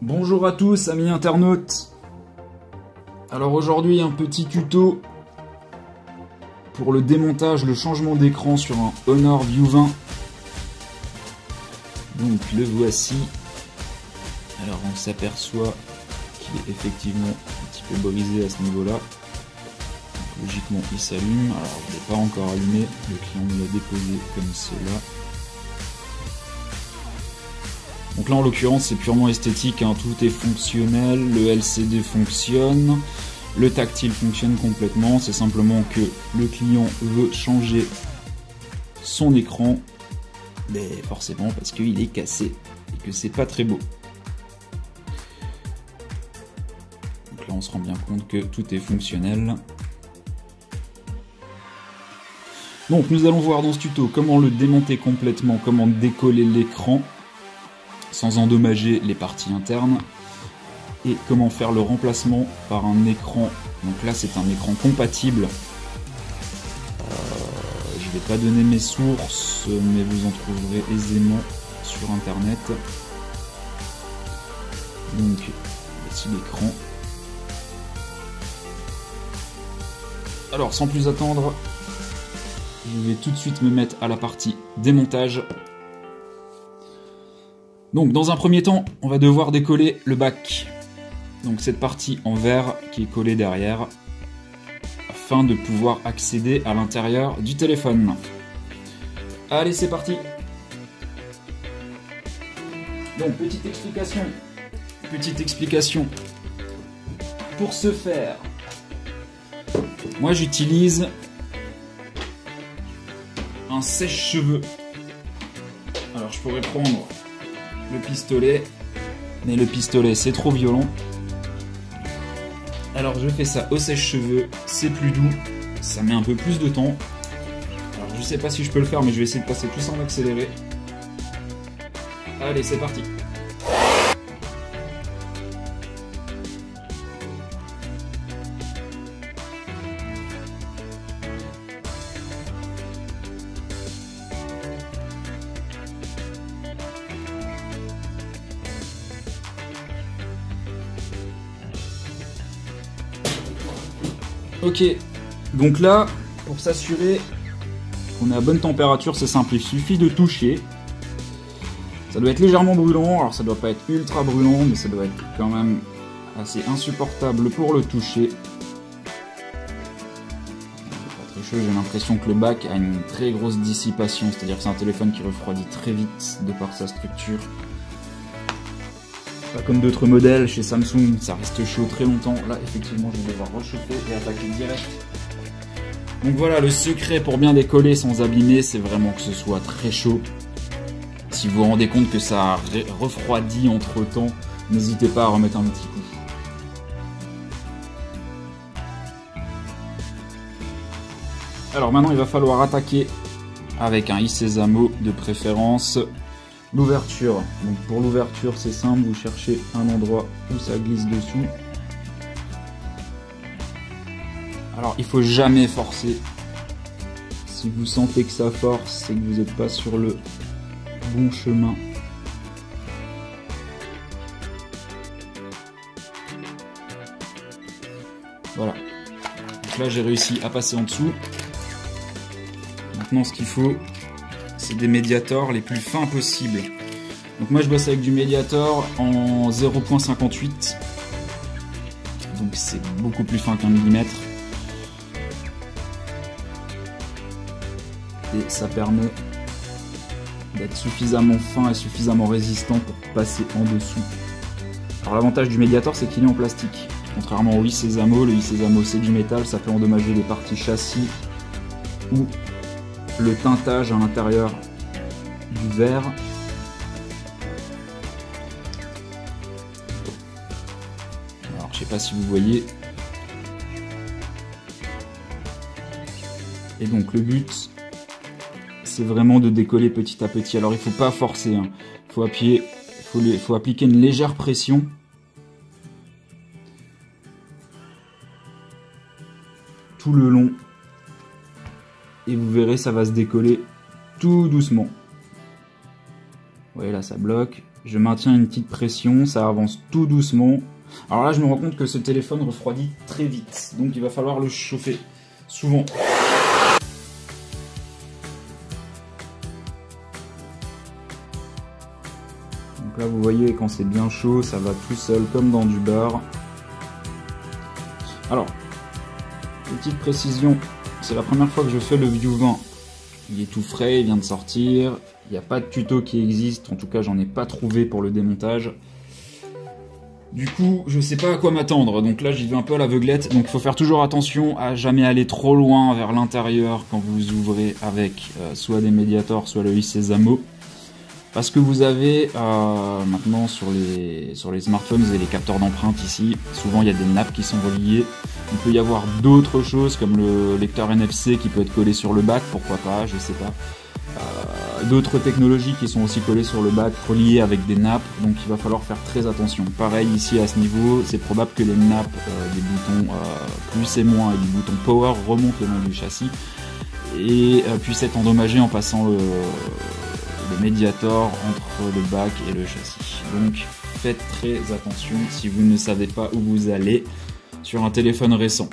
Bonjour à tous amis internautes. Alors aujourd'hui un petit tuto pour le démontage, le changement d'écran sur un Honor View 20. Donc le voici. Alors on s'aperçoit qu'il est effectivement un petit peu brisé à ce niveau-là. Logiquement il s'allume. Alors je ne l'ai pas encore allumé, le client me l'a déposé comme cela. Donc là en l'occurrence c'est purement esthétique, hein. Tout est fonctionnel, le LCD fonctionne, le tactile fonctionne complètement, c'est simplement que le client veut changer son écran, mais forcément parce qu'il est cassé et que c'est pas très beau. Donc là on se rend bien compte que tout est fonctionnel. Donc nous allons voir dans ce tuto comment le démonter complètement, comment décoller l'écran sans endommager les parties internes, et comment faire le remplacement par un écran. Donc là c'est un écran compatible. Je vais pas donner mes sources, mais vous en trouverez aisément sur internet. Donc voici l'écran. Alors sans plus attendre, je vais tout de suite me mettre à la partie démontage. Donc dans un premier temps, on va devoir décoller le bac. Donc cette partie en verre qui est collée derrière, afin de pouvoir accéder à l'intérieur du téléphone. Allez, c'est parti. Donc petite explication. Pour ce faire, moi j'utilise un sèche-cheveux. Alors je pourrais prendre le pistolet, mais le pistolet c'est trop violent. Alors je fais ça au sèche-cheveux, c'est plus doux, ça met un peu plus de temps. Alors je sais pas si je peux le faire, mais je vais essayer de passer tout ça en accéléré. Allez, c'est parti. Ok, donc là, pour s'assurer qu'on est à bonne température, c'est simple, il suffit de toucher. Ça doit être légèrement brûlant, alors ça doit pas être ultra brûlant, mais ça doit être quand même assez insupportable pour le toucher. Pas très chaud, j'ai l'impression que le bac a une très grosse dissipation, c'est-à-dire que c'est un téléphone qui refroidit très vite de par sa structure. Pas comme d'autres modèles chez Samsung, ça reste chaud très longtemps. Là, effectivement, je vais devoir rechauffer et attaquer direct. Donc voilà, le secret pour bien décoller sans abîmer, c'est vraiment que ce soit très chaud. Si vous vous rendez compte que ça a refroidi entre temps, n'hésitez pas à remettre un petit coup. Alors maintenant, il va falloir attaquer avec un iSesamo de préférence. L'ouverture, donc pour l'ouverture c'est simple, vous cherchez un endroit où ça glisse dessous. Alors il faut jamais forcer. Si vous sentez que ça force, c'est que vous n'êtes pas sur le bon chemin. Voilà. Donc là j'ai réussi à passer en dessous. Maintenant ce qu'il faut, c'est des médiators les plus fins possibles. Donc moi je bosse avec du médiator en 0.58. Donc c'est beaucoup plus fin qu'un millimètre. Et ça permet d'être suffisamment fin et suffisamment résistant pour passer en dessous. Alors l'avantage du médiator, c'est qu'il est en plastique. Contrairement au iSesamo, le iSesamo c'est du métal, ça peut endommager les parties châssis ou le teintage à l'intérieur du verre. Alors je sais pas si vous voyez. Et donc le but c'est vraiment de décoller petit à petit. Alors il faut pas forcer, hein. Faut appuyer, faut appliquer une légère pression. Tout le long. Et vous verrez, ça va se décoller tout doucement. Vous voyez là, ça bloque. Je maintiens une petite pression, ça avance tout doucement. Alors là, je me rends compte que ce téléphone refroidit très vite, donc il va falloir le chauffer souvent. Donc là, vous voyez, quand c'est bien chaud, ça va tout seul, comme dans du beurre. Alors, petite précision, c'est la première fois que je fais le View 20. Il est tout frais, il vient de sortir. Il n'y a pas de tuto qui existe, en tout cas j'en ai pas trouvé pour le démontage. Du coup, je sais pas à quoi m'attendre, donc là j'y vais un peu à l'aveuglette. Donc il faut faire toujours attention à jamais aller trop loin vers l'intérieur quand vous ouvrez avec soit des médiators, soit le i16AMO. Parce que vous avez maintenant sur les smartphones, vous avez les capteurs d'empreintes ici. Souvent il y a des nappes qui sont reliées. Il peut y avoir d'autres choses comme le lecteur NFC qui peut être collé sur le bac, pourquoi pas, je sais pas. D'autres technologies qui sont aussi collées sur le bac, reliées avec des nappes, donc il va falloir faire très attention. Pareil ici à ce niveau, c'est probable que les nappes des boutons plus et moins et du bouton power remontent le long du châssis et puissent être endommagées en passant le médiator entre le bac et le châssis. Donc faites très attention si vous ne savez pas où vous allez sur un téléphone récent.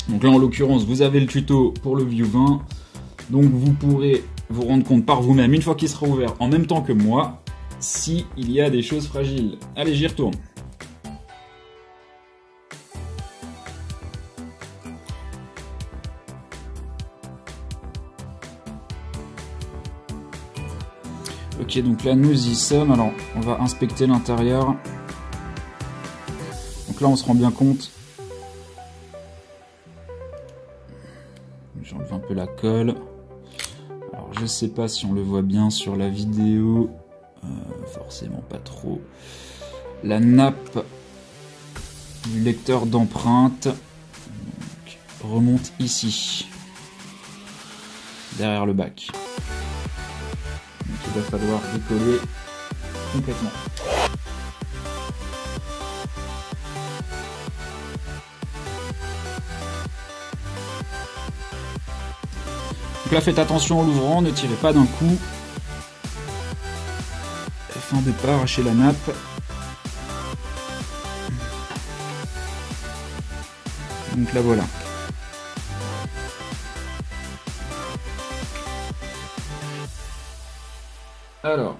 Donc là en l'occurrence vous avez le tuto pour le View 20, donc vous pourrez vous rendre compte par vous-même, une fois qu'il sera ouvert en même temps que moi, si il y a des choses fragiles. Allez, j'y retourne. Ok, donc là nous y sommes. Alors on va inspecter l'intérieur. Donc là on se rend bien compte. J'enlève un peu la colle. Alors je sais pas si on le voit bien sur la vidéo, forcément pas trop. La nappe du lecteur d'empreintes remonte ici, derrière le bac. Donc il va falloir décoller complètement. Donc là faites attention en l'ouvrant, ne tirez pas d'un coup, afin de ne pas arracher la nappe. Donc là voilà. Alors,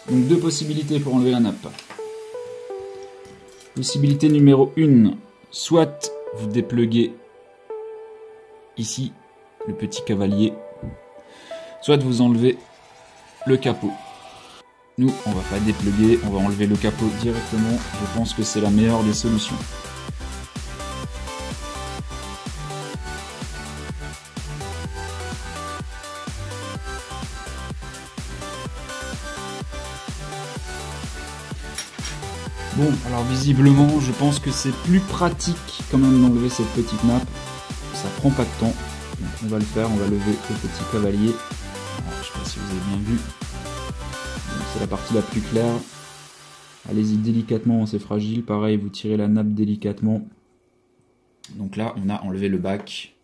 donc deux possibilités pour enlever la nappe. Possibilité numéro 1, soit vous dépluguez ici le petit cavalier, soit vous enlevez le capot. Nous, on va pas dépluguer, on va enlever le capot directement. Je pense que c'est la meilleure des solutions. Bon, alors visiblement, je pense que c'est plus pratique quand même d'enlever cette petite nappe. Ça prend pas de temps. Donc on va le faire, on va lever le petit cavalier. Alors, je sais pas si vous avez bien vu. C'est la partie la plus claire. Allez-y délicatement, c'est fragile. Pareil, vous tirez la nappe délicatement. Donc là, on a enlevé le bac.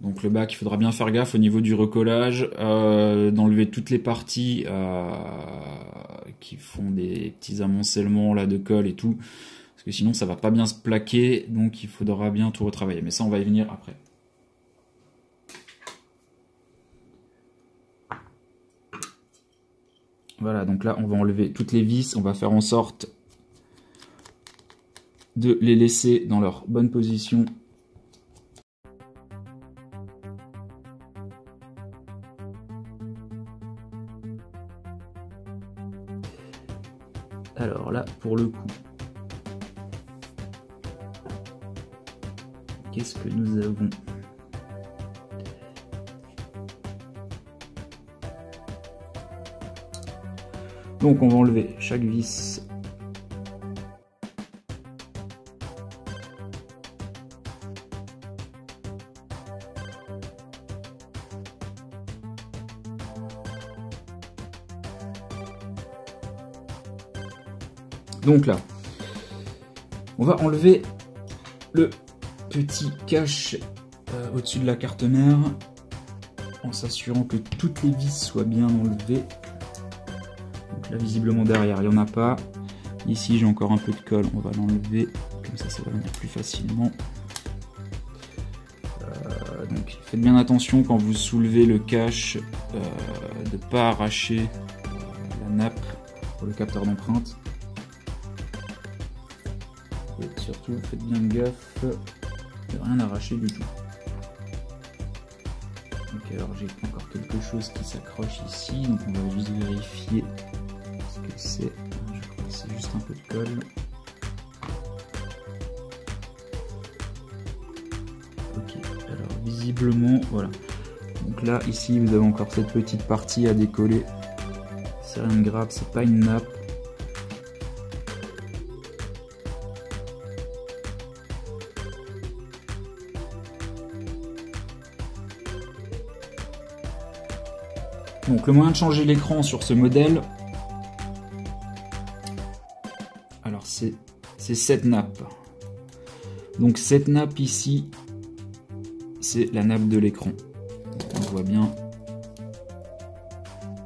Donc le bac, il faudra bien faire gaffe au niveau du recollage, d'enlever toutes les parties qui font des petits amoncellements là de colle et tout, parce que sinon ça va pas bien se plaquer, donc il faudra bien tout retravailler. Mais ça, on va y venir après. Voilà, donc là, on va enlever toutes les vis, on va faire en sorte de les laisser dans leur bonne position. Alors là, pour le coup, qu'est-ce que nous avons ? Donc on va enlever chaque vis. Donc là, on va enlever le petit cache au-dessus de la carte mère en s'assurant que toutes les vis soient bien enlevées. Là visiblement derrière il n'y en a pas. Ici j'ai encore un peu de colle, on va l'enlever, comme ça ça va venir plus facilement. Donc faites bien attention quand vous soulevez le cache de ne pas arracher la nappe pour le capteur d'empreinte. Et surtout faites bien gaffe de rien arracher du tout. Ok, alors j'ai encore quelque chose qui s'accroche ici, donc on va juste vérifier ce que c'est. Je crois que c'est juste un peu de colle. Ok, alors visiblement, voilà. Donc là, ici, vous avez encore cette petite partie à décoller. C'est rien de grave, c'est pas une nappe. Donc le moyen de changer l'écran sur ce modèle, alors c'est cette nappe. Donc cette nappe ici, c'est la nappe de l'écran. On voit bien.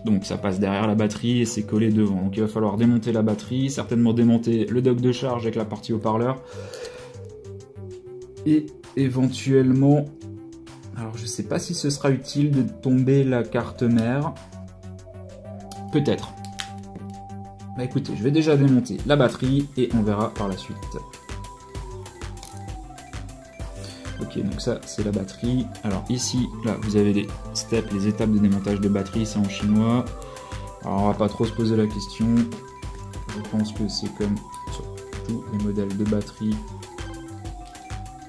Donc ça passe derrière la batterie et c'est collé devant. Donc il va falloir démonter la batterie, certainement démonter le dock de charge avec la partie haut-parleur. Et éventuellement, alors je sais pas si ce sera utile de tomber la carte mère. Peut-être. Bah écoutez, je vais déjà démonter la batterie et on verra par la suite. Ok, donc ça c'est la batterie. Alors ici, là vous avez les steps, les étapes de démontage de batterie, c'est en chinois. Alors on va pas trop se poser la question. Je pense que c'est comme sur tous les modèles de batterie.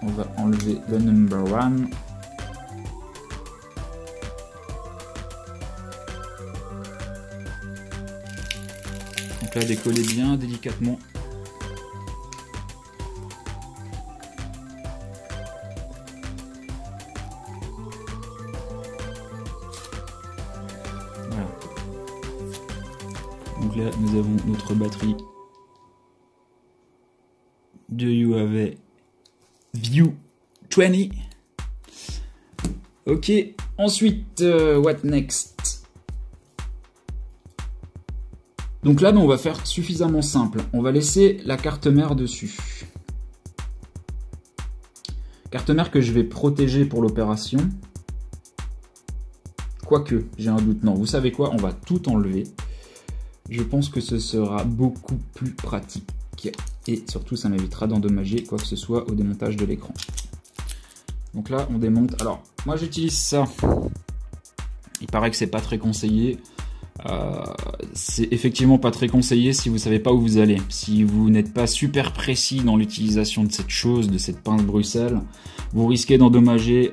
On va enlever le number one. Donc là décoller bien délicatement. Voilà. Donc là nous avons notre batterie de UAV View 20. Ok, ensuite, what next? Donc là, on va faire suffisamment simple. On va laisser la carte mère dessus. Carte mère que je vais protéger pour l'opération. Quoique, j'ai un doute. Non, vous savez quoi? On va tout enlever. Je pense que ce sera beaucoup plus pratique. Et surtout, ça m'évitera d'endommager quoi que ce soit au démontage de l'écran. Donc là, on démonte. Alors, moi, j'utilise ça. Il paraît que c'est pas très conseillé. C'est effectivement pas très conseillé si vous savez pas où vous allez. Si vous n'êtes pas super précis dans l'utilisation de cette chose, de cette pince Bruxelles, vous risquez d'endommager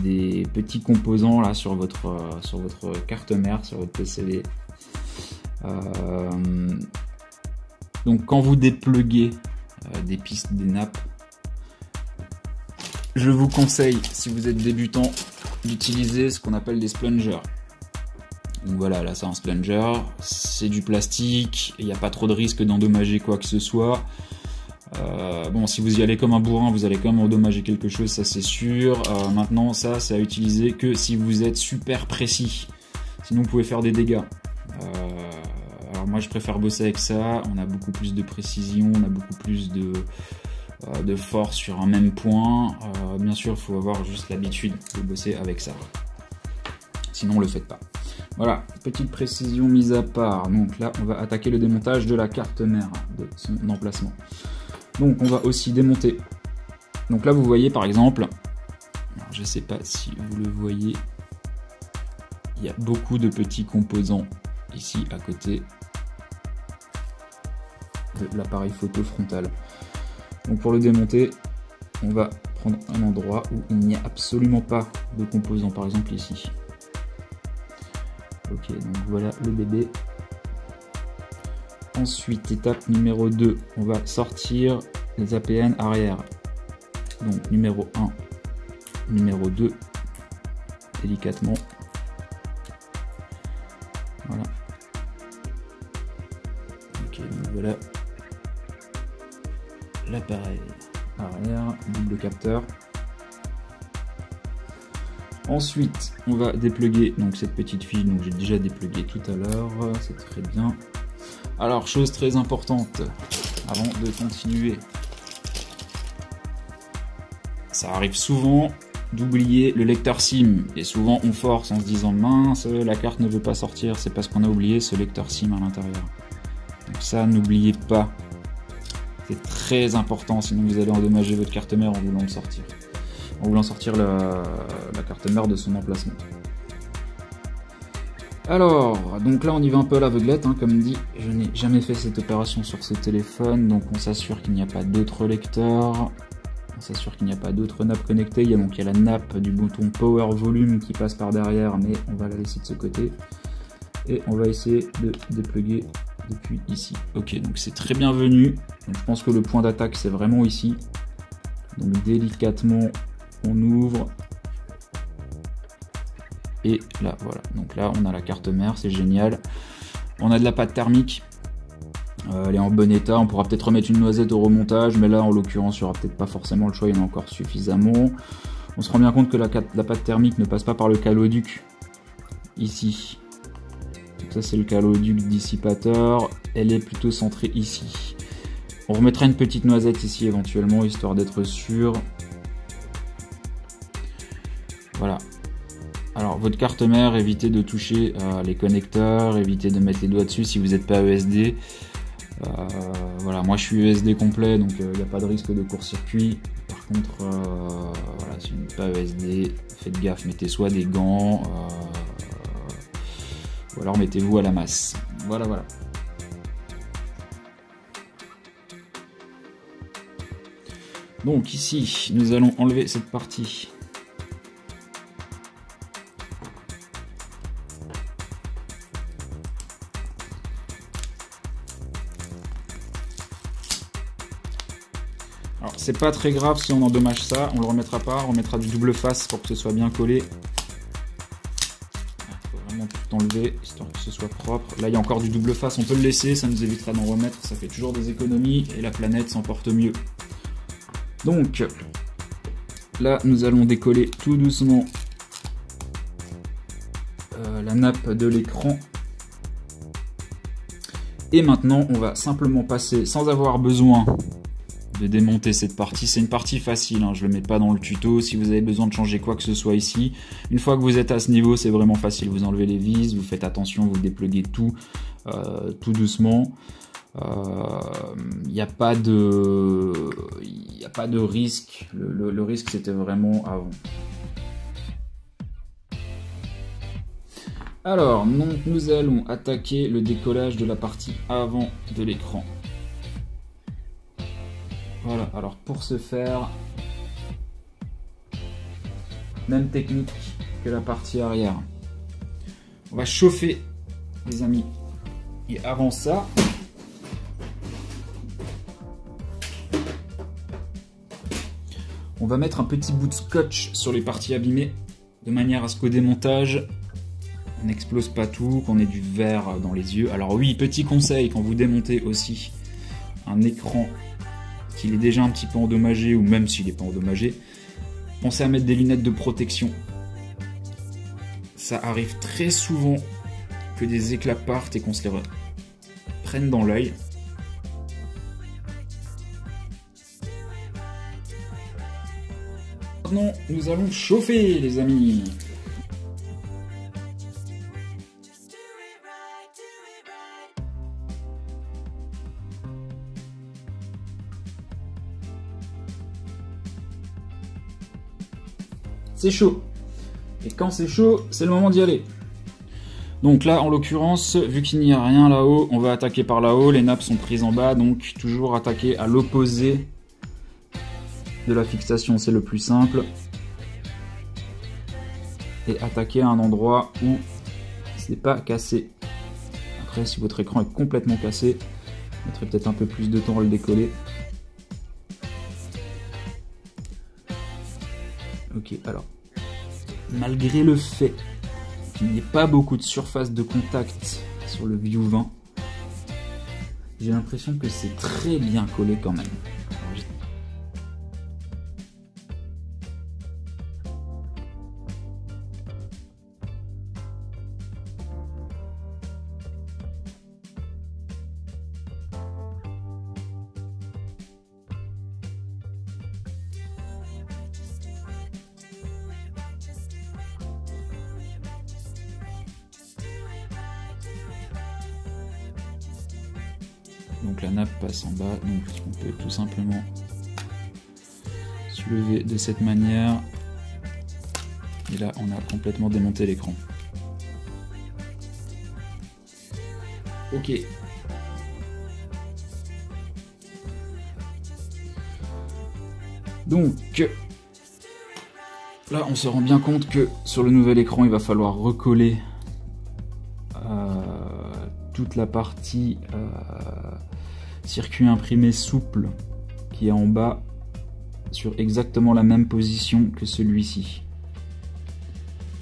des petits composants là sur votre carte mère, sur votre PCB. Donc quand vous dépluguez des pistes, des nappes, je vous conseille, si vous êtes débutant, d'utiliser ce qu'on appelle des splungers. Donc voilà, là c'est un splunger, c'est du plastique, il n'y a pas trop de risque d'endommager quoi que ce soit. Bon, si vous y allez comme un bourrin, vous allez quand même endommager quelque chose, ça c'est sûr. Maintenant, ça c'est à utiliser que si vous êtes super précis. Sinon, vous pouvez faire des dégâts. Alors moi, je préfère bosser avec ça. On a beaucoup plus de précision, on a beaucoup plus de force sur un même point. Bien sûr, il faut avoir juste l'habitude de bosser avec ça. Sinon, le faites pas. Voilà, petite précision mise à part. Donc là, on va attaquer le démontage de la carte mère, de son emplacement. Donc on va aussi démonter. Donc là, vous voyez par exemple, alors, je ne sais pas si vous le voyez, il y a beaucoup de petits composants ici à côté de l'appareil photo frontal. Donc pour le démonter, on va prendre un endroit où il n'y a absolument pas de composants, par exemple ici. Ok, donc voilà le bébé. Ensuite, étape numéro 2, on va sortir les APN arrière. Donc numéro 1, numéro 2, délicatement. Voilà. Ok, donc voilà l'appareil arrière, double capteur. Ensuite, on va dépluguer donc cette petite fille, donc j'ai déjà déplugué tout à l'heure, c'est très bien. Alors, chose très importante, avant de continuer, ça arrive souvent d'oublier le lecteur SIM, et souvent on force en se disant mince, la carte ne veut pas sortir, c'est parce qu'on a oublié ce lecteur SIM à l'intérieur. Donc ça, n'oubliez pas, c'est très important, sinon vous allez endommager votre carte mère en voulant le sortir, en voulant sortir la carte mère de son emplacement. Alors, donc là on y va un peu à l'aveuglette, hein, comme dit, je n'ai jamais fait cette opération sur ce téléphone, donc on s'assure qu'il n'y a pas d'autres lecteurs, on s'assure qu'il n'y a pas d'autres nappes connectées, il y a la nappe du bouton Power Volume qui passe par derrière, mais on va la laisser de ce côté, et on va essayer de dépluguer depuis ici. Ok, donc c'est très bienvenu, donc je pense que le point d'attaque c'est vraiment ici, donc délicatement on ouvre. Et là, voilà. Donc là, on a la carte mère, c'est génial. On a de la pâte thermique. Elle est en bon état. On pourra peut-être remettre une noisette au remontage, mais là, en l'occurrence, il n'y aura peut-être pas forcément le choix. Il y en a encore suffisamment. On se rend bien compte que la pâte thermique ne passe pas par le caloduc ici. Donc ça, c'est le caloduc dissipateur. Elle est plutôt centrée ici. On remettra une petite noisette ici éventuellement, histoire d'être sûr. Voilà. Alors, votre carte mère, évitez de toucher les connecteurs, évitez de mettre les doigts dessus si vous n'êtes pas ESD. Voilà, moi je suis ESD complet, donc il n'y a pas de risque de court-circuit. Par contre, voilà, si vous n'êtes pas ESD, faites gaffe, mettez soit des gants, ou alors mettez-vous à la masse. Voilà, voilà. Donc ici, nous allons enlever cette partie. Alors c'est pas très grave si on endommage ça, on le remettra pas, on remettra du double face pour que ce soit bien collé. Il faut vraiment tout enlever, histoire que ce soit propre. Là il y a encore du double face, on peut le laisser, ça nous évitera d'en remettre, ça fait toujours des économies et la planète s'en porte mieux. Donc là nous allons décoller tout doucement la nappe de l'écran. Et maintenant on va simplement passer sans avoir besoin de démonter cette partie. C'est une partie facile, hein, je le mets pas dans le tuto. Si vous avez besoin de changer quoi que ce soit ici, une fois que vous êtes à ce niveau, c'est vraiment facile. Vous enlevez les vis, vous faites attention, vous dépluguez tout, tout doucement. Il n'y a pas de risque. Le risque c'était vraiment avant. Alors, donc, nous allons attaquer le décollage de la partie avant de l'écran. Voilà, alors pour ce faire, même technique que la partie arrière. On va chauffer, les amis. Et avant ça, on va mettre un petit bout de scotch sur les parties abîmées, de manière à ce qu'au démontage, on n'explose pas tout, qu'on ait du verre dans les yeux. Alors oui, petit conseil, quand vous démontez aussi un écran qu'il est déjà un petit peu endommagé, ou même s'il n'est pas endommagé, pensez à mettre des lunettes de protection. Ça arrive très souvent que des éclats partent et qu'on se les prenne dans l'œil. Maintenant, nous allons chauffer, les amis. C'est chaud. Et quand c'est chaud, c'est le moment d'y aller. Donc là, en l'occurrence, vu qu'il n'y a rien là-haut, on va attaquer par là-haut. Les nappes sont prises en bas, donc toujours attaquer à l'opposé de la fixation, c'est le plus simple. Et attaquer à un endroit où c'est pas cassé. Après, si votre écran est complètement cassé, vous mettrez peut-être un peu plus de temps à le décoller. Ok, alors, malgré le fait qu'il n'y ait pas beaucoup de surface de contact sur le View 20, j'ai l'impression que c'est très bien collé quand même. donc la nappe passe en bas, donc on peut tout simplement soulever de cette manière, et là on a complètement démonté l'écran. Ok. Donc là on se rend bien compte que sur le nouvel écran il va falloir recoller toute la partie circuit imprimé souple qui est en bas sur exactement la même position que celui-ci.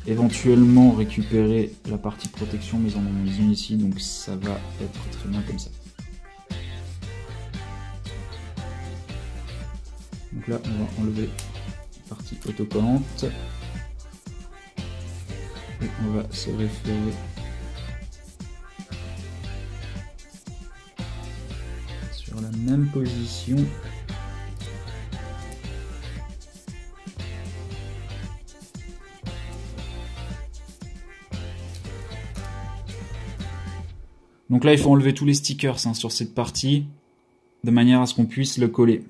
Éventuellement récupérer la partie protection, mais on en a une ici, donc ça va être très bien comme ça. Donc là on va enlever la partie autocollante et on va se référer sur la même position. Donc là il faut enlever tous les stickers sur cette partie de manière à ce qu'on puisse le coller.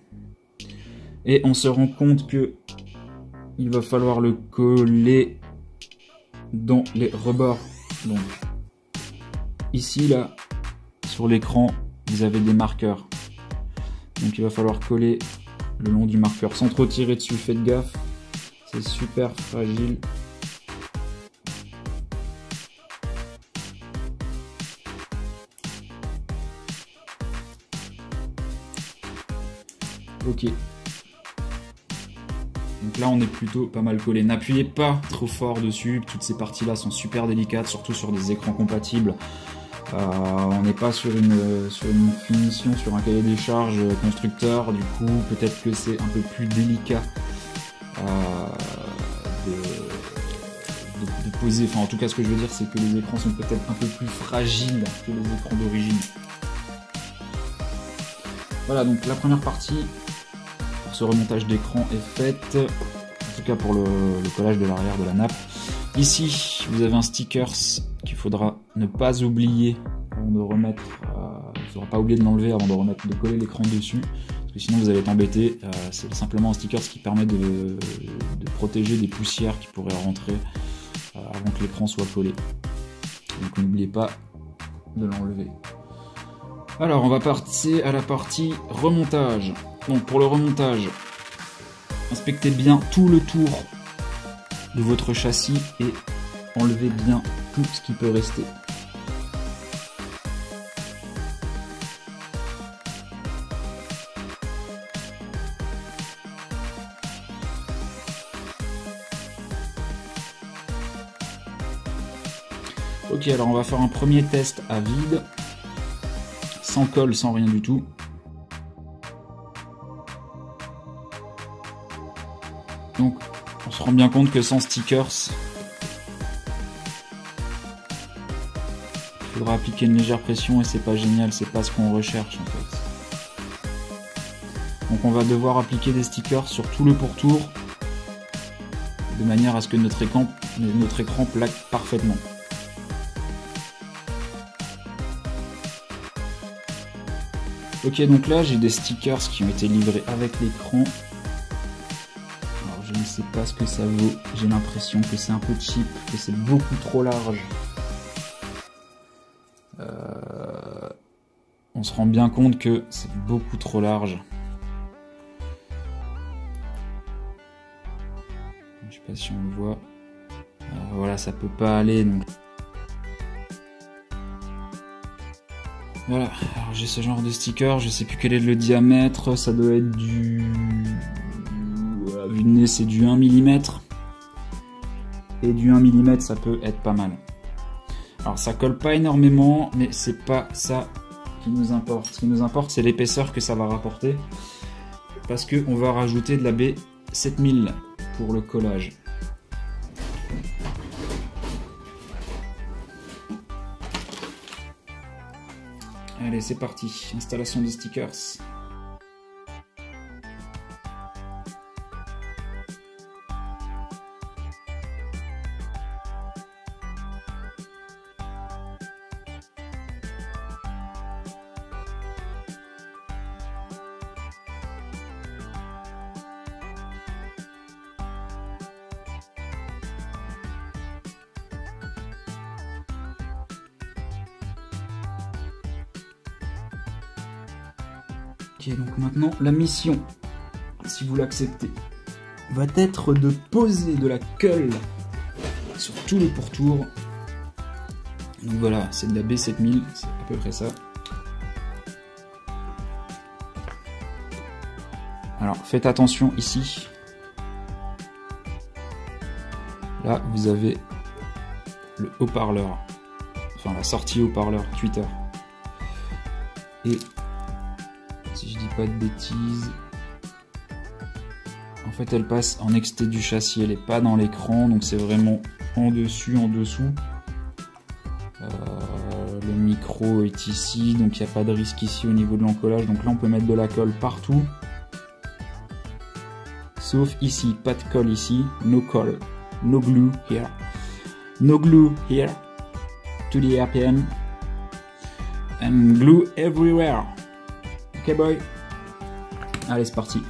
Et on se rend compte que il va falloir le coller dans les rebords. Donc ici là sur l'écran vous avez des marqueurs. Donc il va falloir coller le long du marqueur sans trop tirer dessus, faites gaffe, c'est super fragile. Ok. Donc là on est plutôt pas mal collé. N'appuyez pas trop fort dessus, toutes ces parties là sont super délicates, surtout sur des écrans compatibles. On n'est pas sur une finition, sur un cahier des charges constructeur, du coup peut-être que c'est un peu plus délicat de poser. Enfin en tout cas ce que je veux dire c'est que les écrans sont peut-être un peu plus fragiles que les écrans d'origine. Voilà, donc la première partie pour ce remontage d'écran est faite, en tout cas pour le collage de l'arrière de la nappe. Ici, vous avez un sticker qu'il faudra ne pas oublier avant de remettre. Il ne faudra pas oublier de l'enlever avant de coller l'écran dessus, parce que sinon vous allez être embêté. C'est simplement un sticker qui permet de protéger des poussières qui pourraient rentrer avant que l'écran soit collé. Donc n'oubliez pas de l'enlever. Alors on va passer à la partie remontage. Donc pour le remontage, inspectez bien tout le tour de votre châssis et enlevez bien tout ce qui peut rester. Ok, alors on va faire un premier test à vide, sans colle, sans rien du tout. Donc on se rend bien compte que sans stickers, il faudra appliquer une légère pression et c'est pas génial, c'est pas ce qu'on recherche en fait. Donc on va devoir appliquer des stickers sur tout le pourtour de manière à ce que notre écran plaque parfaitement. Ok, donc là j'ai des stickers qui ont été livrés avec l'écran. Alors je ne sais pas ce que ça vaut, j'ai l'impression que c'est un peu cheap, que c'est beaucoup trop large. On se rend bien compte que c'est beaucoup trop large. Je sais pas si on le voit. Voilà, ça peut pas aller. Donc... Voilà, alors j'ai ce genre de sticker, je sais plus quel est le diamètre, ça doit être du... Voilà, vu de nez c'est du 1 mm. Et du 1 mm ça peut être pas mal. Alors ça colle pas énormément, mais c'est pas ça qui nous importe. Ce qui nous importe c'est l'épaisseur que ça va rapporter. Parce qu'on va rajouter de la B7000 pour le collage. Allez, c'est parti, installation des stickers. Ok, donc maintenant la mission, si vous l'acceptez, va être de poser de la colle sur tout le pourtour. Donc voilà, c'est de la B7000, c'est à peu près ça. Alors faites attention ici. Là vous avez le haut-parleur, enfin la sortie haut-parleur Twitter. Et si je dis pas de bêtises, en fait elle passe en exté du châssis, elle n'est pas dans l'écran, donc c'est vraiment en dessus, en dessous. Le micro est ici, donc il n'y a pas de risque ici au niveau de l'encollage, donc là on peut mettre de la colle partout. Sauf ici, pas de colle ici, no colle, no glue here. No glue here, to the RPM. And glue everywhere. Ok boy. Allez, c'est parti.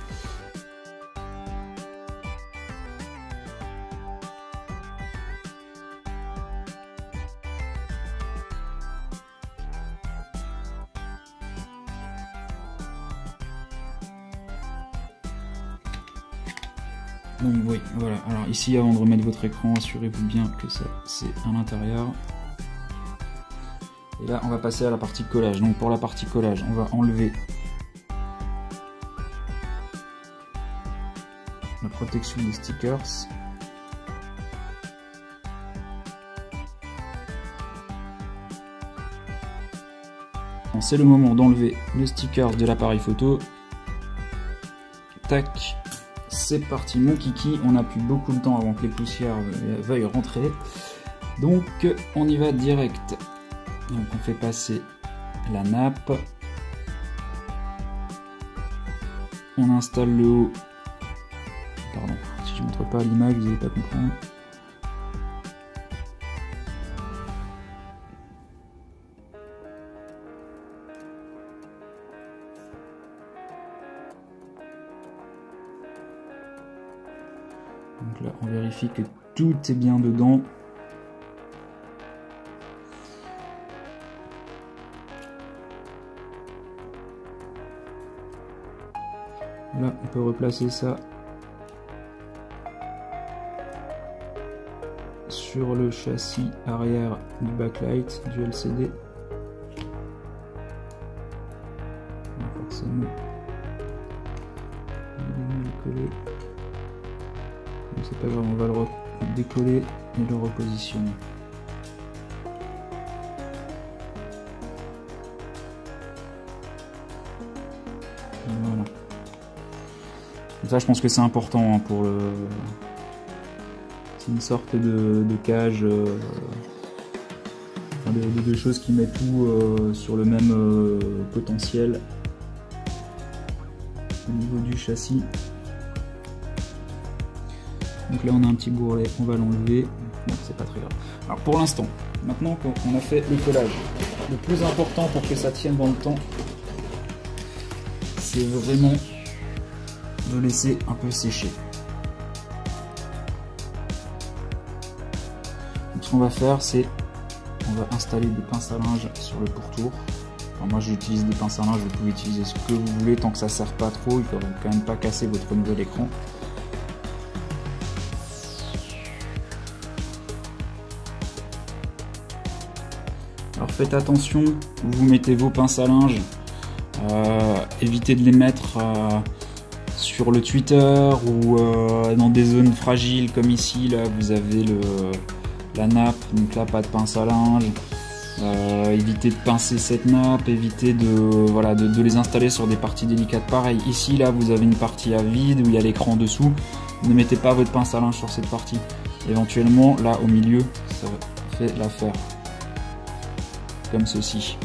Donc oui, voilà. Alors ici, avant de remettre votre écran, assurez-vous bien que ça c'est à l'intérieur. Et là, on va passer à la partie collage. Donc pour la partie collage, on va enlever la protection des stickers. C'est le moment d'enlever le sticker de l'appareil photo. Tac. C'est parti mon kiki, on n'a plus beaucoup de temps avant que les poussières veuillent rentrer. Donc on y va direct. Donc on fait passer la nappe. On installe le haut. Pardon, si je ne montre pas l'image, vous n'allez pas comprendre. Donc là, on vérifie que tout est bien dedans. Là, on peut replacer ça sur le châssis arrière du backlight du LCD. Donc forcément, il est collé. C'est pas grave, on va le décoller et le repositionner. Voilà. Ça, je pense que c'est important hein, pour le. C'est une sorte de cage, de choses qui mettent tout sur le même potentiel au niveau du châssis. Donc là on a un petit bourrelet, on va l'enlever, bon c'est pas très grave. Alors pour l'instant, maintenant qu'on a fait le collage, le plus important pour que ça tienne dans le temps, c'est vraiment de laisser un peu sécher. Donc ce qu'on va faire, c'est on va installer des pinces à linge sur le pourtour. Alors moi j'utilise des pinces à linge, vous pouvez utiliser ce que vous voulez tant que ça ne sert pas trop, il ne faudra quand même pas casser votre nouvel écran. Alors faites attention où vous mettez vos pinces à linge, évitez de les mettre sur le Twitter ou dans des zones fragiles comme ici, là vous avez la nappe, donc là pas de pince à linge, évitez de pincer cette nappe, évitez de les installer sur des parties délicates. Pareil, ici là vous avez une partie à vide où il y a l'écran dessous, ne mettez pas votre pince à linge sur cette partie, éventuellement là au milieu ça fait l'affaire. Comme ceci.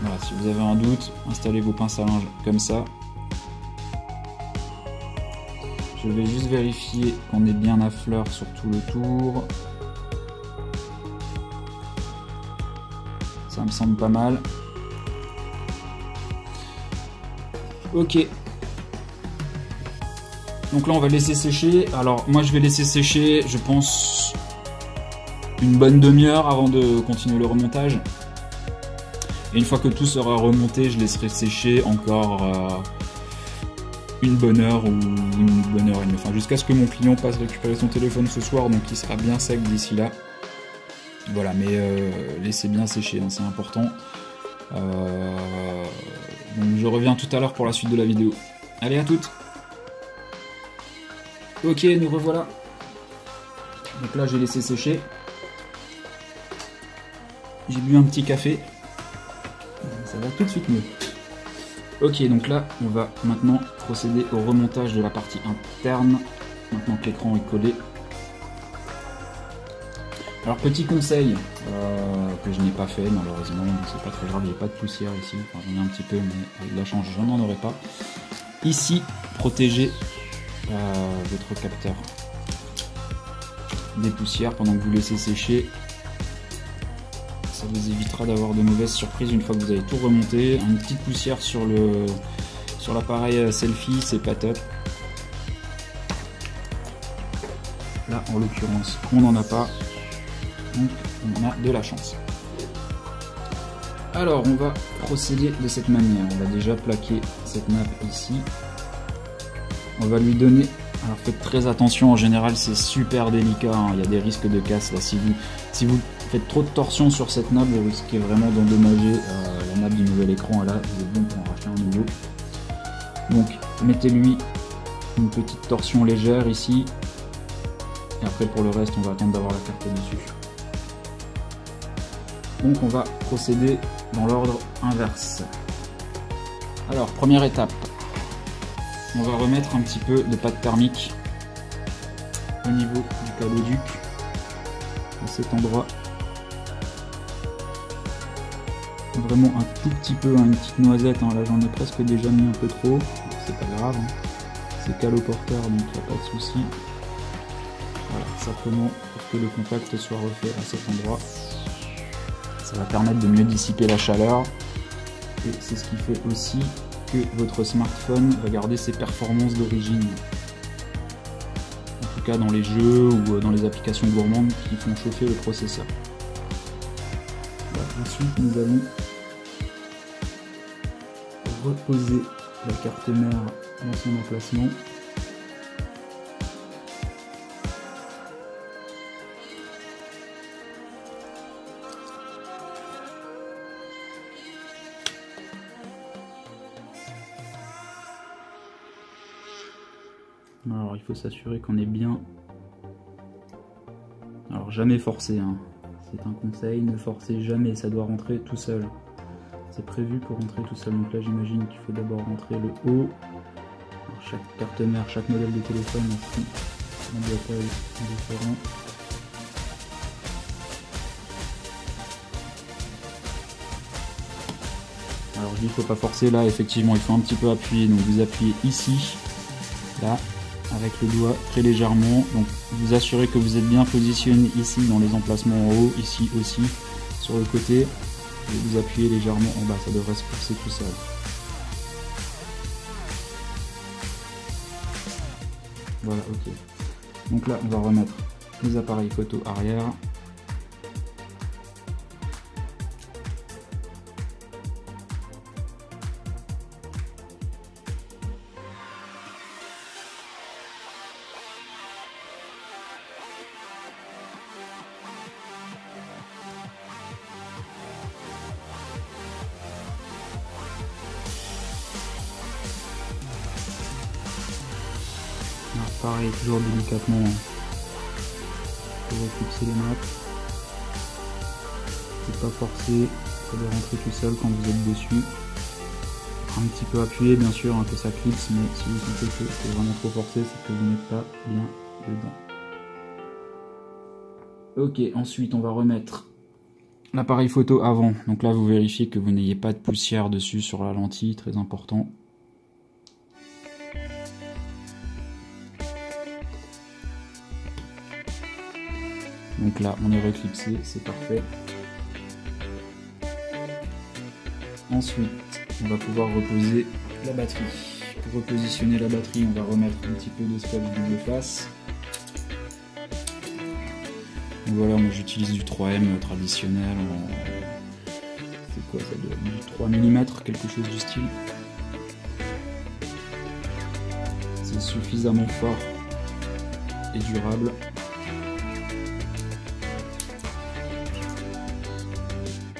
Voilà, si vous avez un doute, installez vos pinces à linge comme ça. Je vais juste vérifier qu'on est bien à fleur sur tout le tour. Ça me semble pas mal. Ok. Donc là on va laisser sécher. Alors moi je vais laisser sécher, je pense, une bonne demi-heure avant de continuer le remontage. Et une fois que tout sera remonté, je laisserai sécher encore une bonne heure ou une bonne heure et demie. Enfin, jusqu'à ce que mon client passe récupérer son téléphone ce soir, donc il sera bien sec d'ici là. Voilà, mais laissez bien sécher, hein, c'est important. Donc je reviens tout à l'heure pour la suite de la vidéo. Allez, à toutes. Ok, nous revoilà. Donc là, j'ai laissé sécher. J'ai bu un petit café. Ça va tout de suite mieux. Ok, donc là, on va maintenant procéder au remontage de la partie interne. Maintenant que l'écran est collé. Alors, petit conseil que je n'ai pas fait, malheureusement, c'est pas très grave, il n'y a pas de poussière ici. Enfin, j'en ai un petit peu, mais avec de la chance, je n'en aurai pas. Ici, protégez votre capteur des poussières pendant que vous laissez sécher. Ça vous évitera d'avoir de mauvaises surprises une fois que vous avez tout remonté. Une petite poussière sur l'appareil selfie, c'est pas top. Là, en l'occurrence, on n'en a pas. Donc, on a de la chance. Alors, on va procéder de cette manière. On va déjà plaquer cette nappe ici. On va lui donner... Alors, faites très attention. En général, c'est super délicat, hein. Il y a des risques de casse. Là, si vous faites trop de torsion sur cette nappe, vous risquez vraiment d'endommager la nappe du nouvel écran. Et là, vous êtes bon pour en racheter un nouveau. Donc, mettez-lui une petite torsion légère ici. Et après, pour le reste, on va attendre d'avoir la carte dessus. Donc on va procéder dans l'ordre inverse. Alors, première étape, on va remettre un petit peu de pâte thermique au niveau du cadeauduc, à cet endroit. Vraiment un tout petit peu, hein, une petite noisette, hein. Là j'en ai presque déjà mis un peu trop, c'est pas grave, hein. C'est caloporteur donc il n'y a pas de souci. Voilà, simplement pour que le contact soit refait à cet endroit. Ça va permettre de mieux dissiper la chaleur et c'est ce qui fait aussi que votre smartphone va garder ses performances d'origine. En tout cas dans les jeux ou dans les applications gourmandes qui font chauffer le processeur. Voilà, ensuite nous allons reposer la carte mère dans son emplacement. Alors il faut s'assurer qu'on est bien. Alors jamais forcer, hein. C'est un conseil, ne forcez jamais, ça doit rentrer tout seul. C'est prévu pour rentrer tout seul. Donc là j'imagine qu'il faut d'abord rentrer le haut. Alors, chaque carte mère, chaque modèle de téléphone offre un boîtier différent. Alors je dis qu'il ne faut pas forcer, là effectivement il faut un petit peu appuyer. Donc vous appuyez ici, là, avec le doigt très légèrement, donc vous assurez que vous êtes bien positionné ici dans les emplacements en haut, ici aussi sur le côté, et vous appuyez légèrement en bas, ça devrait se pousser tout seul. Voilà, ok. Donc là on va remettre les appareils photo arrière. Pareil, toujours délicatement pour fixer les nappes. C'est pas forcé, ça doit rentrer tout seul quand vous êtes dessus. Un petit peu appuyé bien sûr, hein, que ça clipse, mais si vous sentez que c'est vraiment trop forcé, c'est que vous n'êtes pas bien dedans. Ok, ensuite on va remettre l'appareil photo avant. Donc là vous vérifiez que vous n'ayez pas de poussière dessus sur la lentille, très important. Donc là, on est reclipsé, c'est parfait. Ensuite, on va pouvoir reposer la batterie. Pour repositionner la batterie, on va remettre un petit peu de scotch double face. Donc voilà, moi j'utilise du 3M traditionnel. C'est quoi, ça doit être du 3 mm, quelque chose du style. C'est suffisamment fort et durable.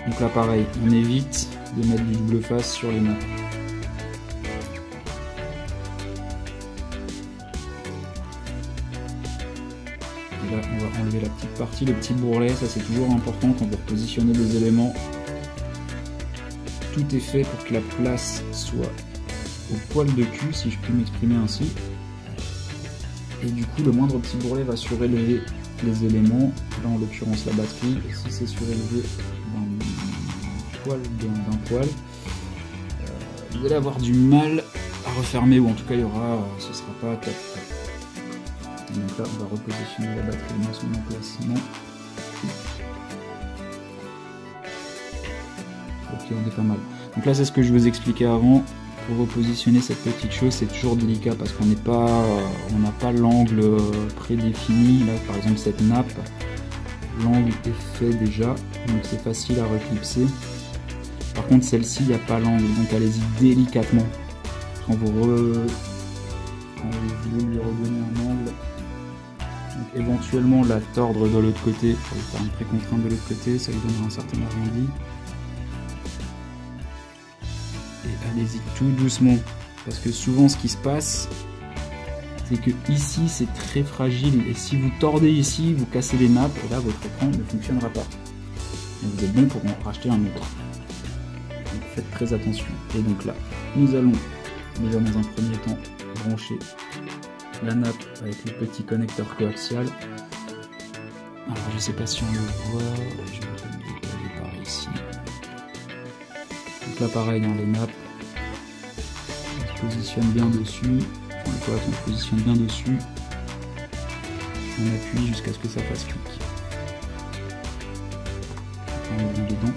Donc là pareil, on évite de mettre du double face sur les nappes. Et là on va enlever la petite partie, le petit bourrelet, ça c'est toujours important quand vous repositionnez des éléments. Tout est fait pour que la place soit au poil de cul, si je puis m'exprimer ainsi. Et du coup le moindre petit bourrelet va surélever les éléments, là en l'occurrence la batterie, et si c'est surélevé d'un poil, vous allez avoir du mal à refermer, ou en tout cas il y aura, ce sera pas top. Et donc là on va repositionner la batterie dans son emplacement. Ok, on est pas mal. Donc là c'est ce que je vous expliquais avant. Pour repositionner cette petite chose, c'est toujours délicat parce qu'on n'a pas l'angle prédéfini. Là par exemple cette nappe, l'angle est fait déjà, donc c'est facile à reclipser. Par contre celle-ci, il n'y a pas l'angle, donc allez-y délicatement. Quand vous voulez lui redonner un angle, donc éventuellement la tordre de l'autre côté, pour lui faire une précontrainte de l'autre côté, ça lui donnera un certain arrondi. Et allez-y tout doucement, parce que souvent ce qui se passe, c'est que ici c'est très fragile, et si vous tordez ici, vous cassez les nappes, et là votre écran ne fonctionnera pas. Et vous êtes bon pour en racheter un autre. Donc faites très attention. Et donc là, nous allons déjà dans un premier temps brancher la nappe avec le petit connecteur coaxial. Alors je sais pas si on le voit, je vais me décaler par ici. Donc là pareil, les nappes, on se positionne bien dessus, enfin, le coax on se positionne bien dessus, on appuie jusqu'à ce que ça fasse clic. On met bien dedans.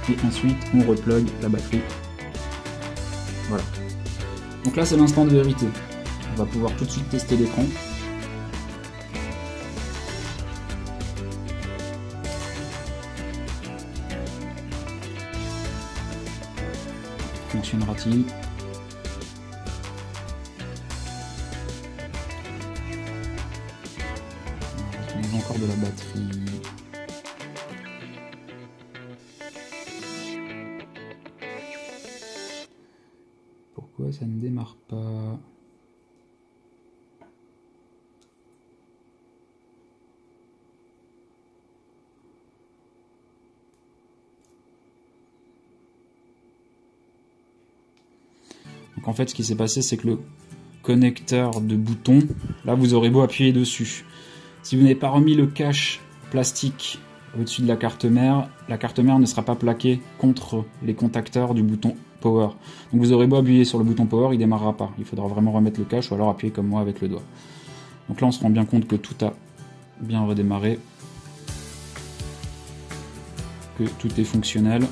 Et ensuite on replug la batterie. Voilà. Donc là c'est l'instant de vérité. On va pouvoir tout de suite tester l'écran. Fonctionnera-t-il? On a encore de la batterie. Pourquoi ça ne démarre pas? Donc en fait ce qui s'est passé, c'est que le connecteur de bouton, là vous aurez beau appuyer dessus, si vous n'avez pas remis le cache plastique au-dessus de la carte mère ne sera pas plaquée contre les contacteurs du bouton power. Donc vous aurez beau appuyer sur le bouton power, il démarrera pas. Il faudra vraiment remettre le cache ou alors appuyer comme moi avec le doigt. Donc là on se rend bien compte que tout a bien redémarré, que tout est fonctionnel.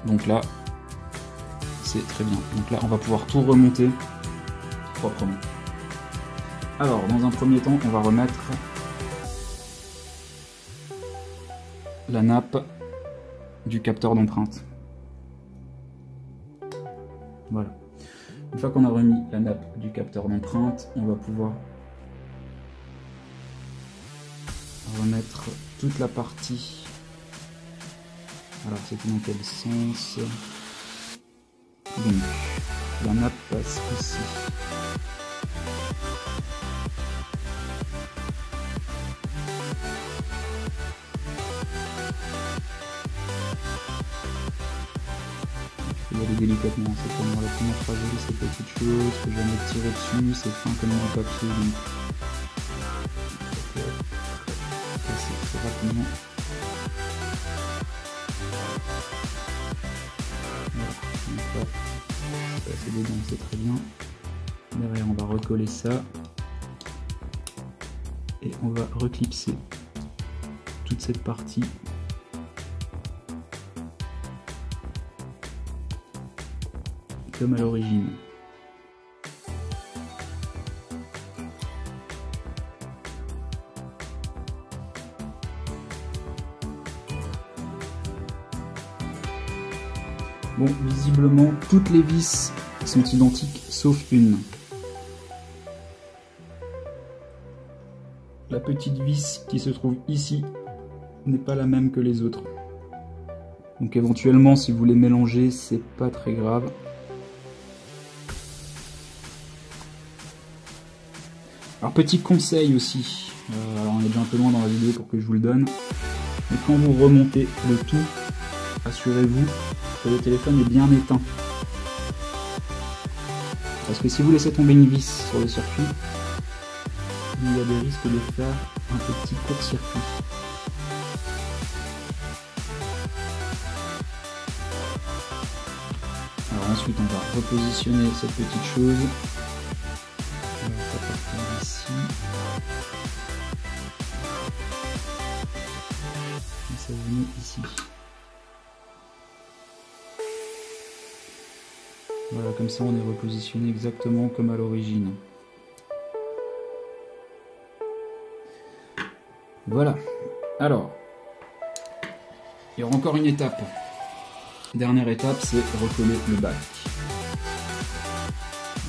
Donc là c'est très bien. Donc là on va pouvoir tout remonter proprement. Alors dans un premier temps on va remettre la nappe du capteur d'empreinte. Voilà. Une fois qu'on a remis la nappe du capteur d'empreinte, on va pouvoir remettre toute la partie. Alors c'était dans quel sens? Donc la nappe passe ici. Il y aller délicatement, c'est vraiment la première fois que j'ai vu ces petites choses, que je vais tirer dessus, c'est fin comme un papier, donc passer très rapidement. Voilà, donc là, c'est assez dedans, c'est très bien. Derrière on va recoller ça, et on va reclipser toute cette partie. Comme à l'origine. Bon, visiblement, toutes les vis sont identiques, sauf une. La petite vis qui se trouve ici n'est pas la même que les autres. Donc éventuellement, si vous les mélangez, c'est pas très grave. Alors petit conseil aussi, alors on est déjà un peu loin dans la vidéo pour que je vous le donne, mais quand vous remontez le tout, assurez-vous que le téléphone est bien éteint. Parce que si vous laissez tomber une vis sur le circuit, il y a des risques de faire un petit court-circuit. Alors ensuite on va repositionner cette petite chose. Ça part ici. Et ça venait ici. Voilà, comme ça on est repositionné exactement comme à l'origine. Voilà. Alors, il y aura encore une étape. Dernière étape, c'est recoller le bac.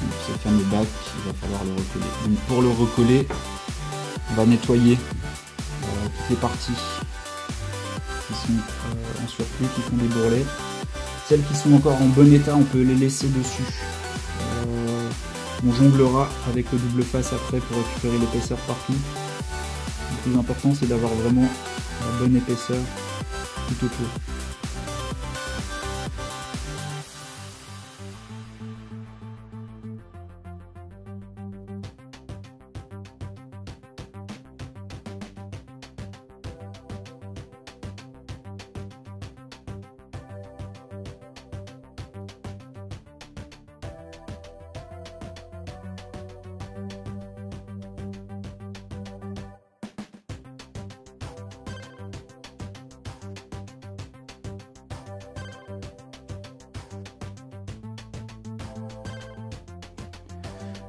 Donc, ce fameux bac, il va falloir le recoller. Donc, pour le recoller, on va nettoyer toutes les parties qui sont en surplus, qui font des bourrelets. Celles qui sont encore en bon état, on peut les laisser dessus. On jonglera avec le double face après pour récupérer l'épaisseur partout. Le plus important, c'est d'avoir vraiment la bonne épaisseur tout autour.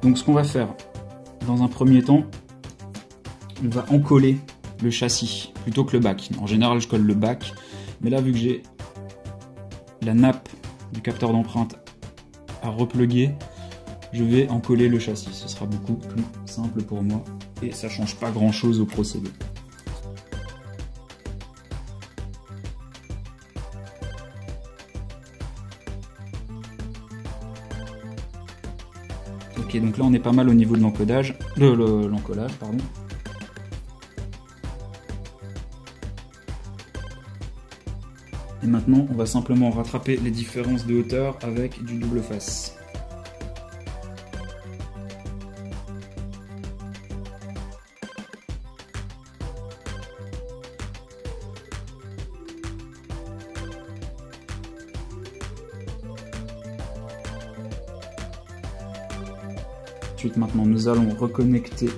Donc ce qu'on va faire, dans un premier temps, on va encoller le châssis plutôt que le bac. En général, je colle le bac, mais là, vu que j'ai la nappe du capteur d'empreinte à repluguer, je vais encoller le châssis. Ce sera beaucoup plus simple pour moi et ça change pas grand chose au procédé. Ok, donc là on est pas mal au niveau de l'encodage, l'encollage, pardon. Et maintenant on va simplement rattraper les différences de hauteur avec du double face. Ensuite, maintenant, nous allons reconnecter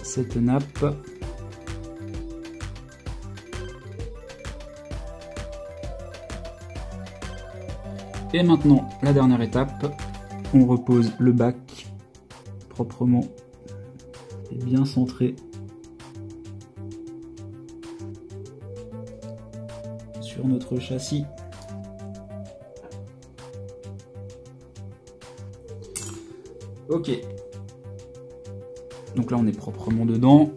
cette nappe. Et maintenant, la dernière étape, on repose le bac proprement et bien centré sur notre châssis. Ok, donc là on est proprement dedans.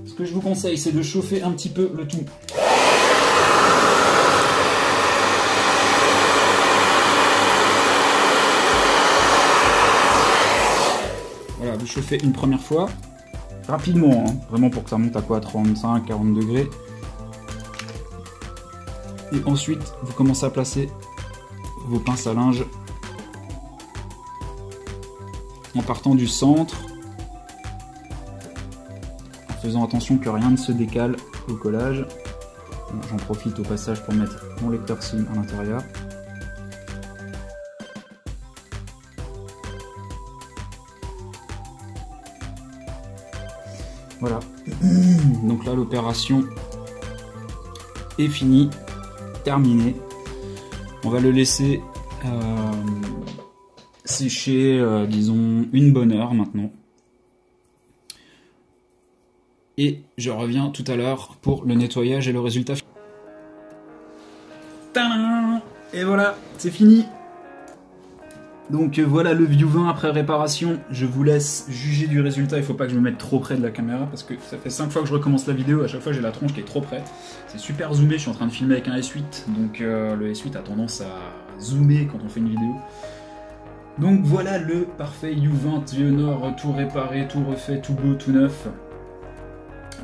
Ce que je vous conseille, c'est de chauffer un petit peu le tout. Voilà, vous chauffez une première fois, rapidement, hein, vraiment pour que ça monte à quoi, 35-40 degrés. Et ensuite, vous commencez à placer vos pinces à linge en partant du centre, en faisant attention que rien ne se décale au collage. J'en profite au passage pour mettre mon lecteur SIM à l'intérieur. Voilà, donc là l'opération est finie, terminée. On va le laisser sécher, disons, une bonne heure maintenant. et je reviens tout à l'heure pour le nettoyage et le résultat. Tadam! Et voilà, c'est fini. Donc voilà le View 20 après réparation. Je vous laisse juger du résultat. Il faut pas que je me mette trop près de la caméra parce que ça fait 5 fois que je recommence la vidéo. À chaque fois j'ai la tronche qui est trop près. C'est super zoomé, je suis en train de filmer avec un S8. Donc le S8 a tendance à zoomer quand on fait une vidéo. Donc voilà le parfait U20 Vieux Nord, tout réparé, tout refait, tout beau, tout neuf.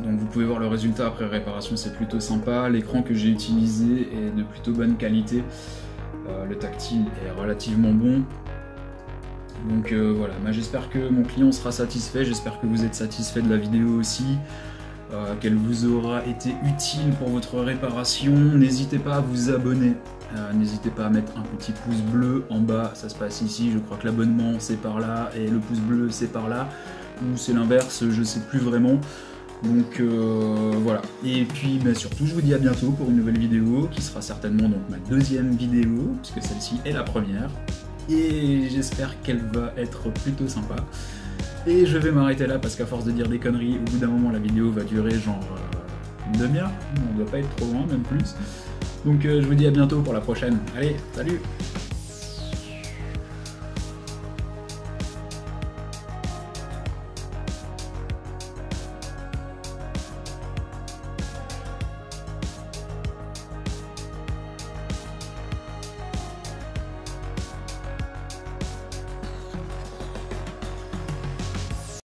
Donc vous pouvez voir le résultat après réparation, c'est plutôt sympa. L'écran que j'ai utilisé est de plutôt bonne qualité. Le tactile est relativement bon. Donc voilà, j'espère que mon client sera satisfait, j'espère que vous êtes satisfait de la vidéo aussi, qu'elle vous aura été utile pour votre réparation. N'hésitez pas à vous abonner, n'hésitez pas à mettre un petit pouce bleu en bas, ça se passe ici, je crois que l'abonnement c'est par là et le pouce bleu c'est par là, ou c'est l'inverse, je sais plus vraiment. Donc voilà, et puis surtout je vous dis à bientôt pour une nouvelle vidéo qui sera certainement donc ma deuxième vidéo, puisque celle-ci est la première. Et j'espère qu'elle va être plutôt sympa. Et je vais m'arrêter là parce qu'à force de dire des conneries, au bout d'un moment la vidéo va durer genre une demi-heure. On doit pas être trop loin, même plus. Donc je vous dis à bientôt pour la prochaine. Allez, salut!